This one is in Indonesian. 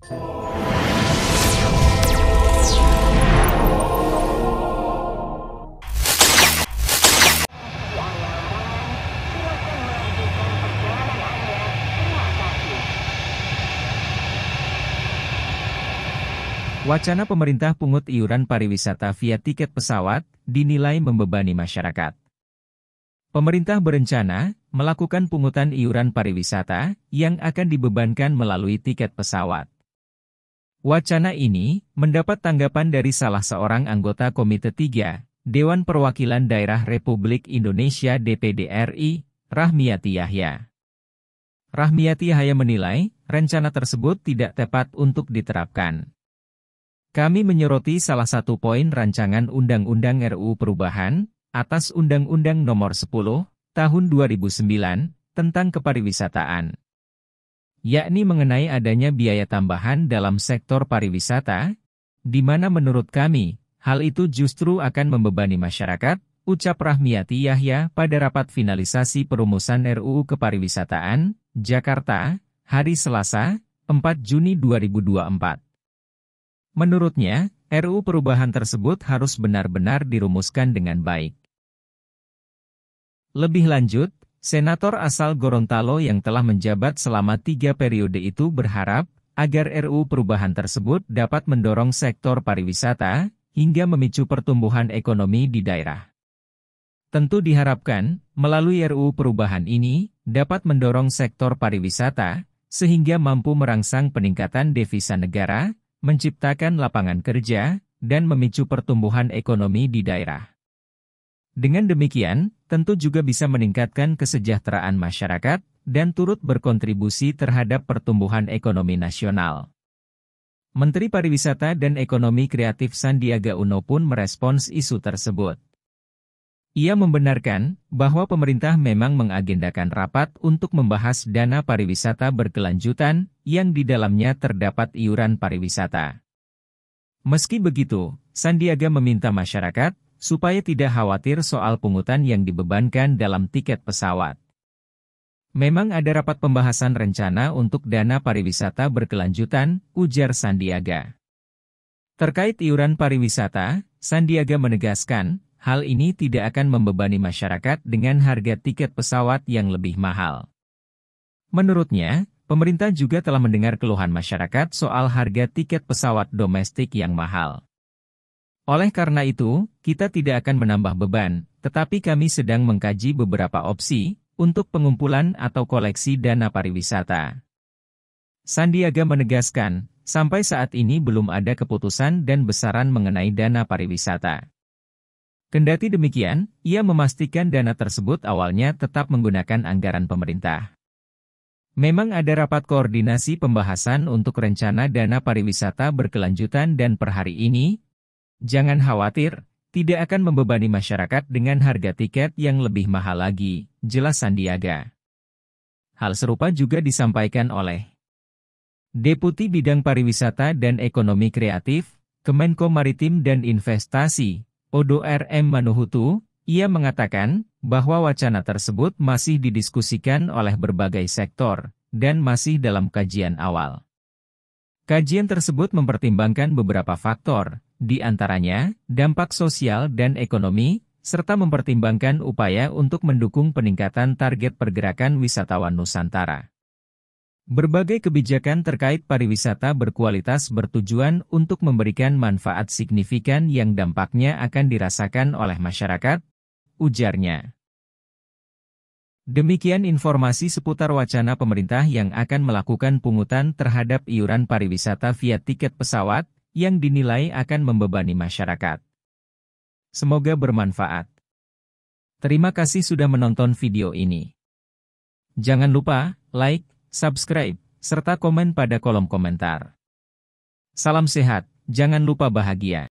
Wacana pemerintah pungut iuran pariwisata via tiket pesawat dinilai membebani masyarakat. Pemerintah berencana melakukan pungutan iuran pariwisata yang akan dibebankan melalui tiket pesawat. Wacana ini mendapat tanggapan dari salah seorang anggota Komite 3, Dewan Perwakilan Daerah Republik Indonesia DPD RI, Rahmiati Yahya. Rahmiati Yahya menilai, rencana tersebut tidak tepat untuk diterapkan. Kami menyoroti salah satu poin rancangan Undang-Undang RUU Perubahan atas Undang-Undang Nomor 10 Tahun 2009 tentang kepariwisataan, yakni mengenai adanya biaya tambahan dalam sektor pariwisata, di mana menurut kami, hal itu justru akan membebani masyarakat, ucap Rahmiati Yahya pada rapat finalisasi perumusan RUU Kepariwisataan, Jakarta, hari Selasa, 4 Juni 2024. Menurutnya, RUU perubahan tersebut harus benar-benar dirumuskan dengan baik. Lebih lanjut, Senator asal Gorontalo yang telah menjabat selama 3 periode itu berharap agar RUU perubahan tersebut dapat mendorong sektor pariwisata hingga memicu pertumbuhan ekonomi di daerah. Tentu diharapkan, melalui RUU perubahan ini, dapat mendorong sektor pariwisata, sehingga mampu merangsang peningkatan devisa negara, menciptakan lapangan kerja, dan memicu pertumbuhan ekonomi di daerah. Dengan demikian, tentu juga bisa meningkatkan kesejahteraan masyarakat, dan turut berkontribusi terhadap pertumbuhan ekonomi nasional. Menteri Pariwisata dan Ekonomi Kreatif Sandiaga Uno pun merespons isu tersebut. Ia membenarkan bahwa pemerintah memang mengagendakan rapat untuk membahas dana pariwisata berkelanjutan yang di dalamnya terdapat iuran pariwisata. Meski begitu, Sandiaga meminta masyarakat supaya tidak khawatir soal pungutan yang dibebankan dalam tiket pesawat. Memang ada rapat pembahasan rencana untuk dana pariwisata berkelanjutan, ujar Sandiaga. Terkait iuran pariwisata, Sandiaga menegaskan, hal ini tidak akan membebani masyarakat dengan harga tiket pesawat yang lebih mahal. Menurutnya, pemerintah juga telah mendengar keluhan masyarakat soal harga tiket pesawat domestik yang mahal. Oleh karena itu, kita tidak akan menambah beban, tetapi kami sedang mengkaji beberapa opsi untuk pengumpulan atau koleksi dana pariwisata. Sandiaga menegaskan, sampai saat ini belum ada keputusan dan besaran mengenai dana pariwisata. Kendati demikian, ia memastikan dana tersebut awalnya tetap menggunakan anggaran pemerintah. Memang ada rapat koordinasi pembahasan untuk rencana dana pariwisata berkelanjutan dan per hari ini, jangan khawatir, tidak akan membebani masyarakat dengan harga tiket yang lebih mahal lagi, jelas Sandiaga. Hal serupa juga disampaikan oleh Deputi Bidang Pariwisata dan Ekonomi Kreatif, Kemenko Maritim dan Investasi, Odo RM Manuhutu. Ia mengatakan bahwa wacana tersebut masih didiskusikan oleh berbagai sektor dan masih dalam kajian awal. Kajian tersebut mempertimbangkan beberapa faktor, di antaranya dampak sosial dan ekonomi, serta mempertimbangkan upaya untuk mendukung peningkatan target pergerakan wisatawan Nusantara. Berbagai kebijakan terkait pariwisata berkualitas bertujuan untuk memberikan manfaat signifikan yang dampaknya akan dirasakan oleh masyarakat, ujarnya. Demikian informasi seputar wacana pemerintah yang akan melakukan pungutan terhadap iuran pariwisata via tiket pesawat, yang dinilai akan membebani masyarakat. Semoga bermanfaat. Terima kasih sudah menonton video ini. Jangan lupa like, subscribe, serta komen pada kolom komentar. Salam sehat, jangan lupa bahagia.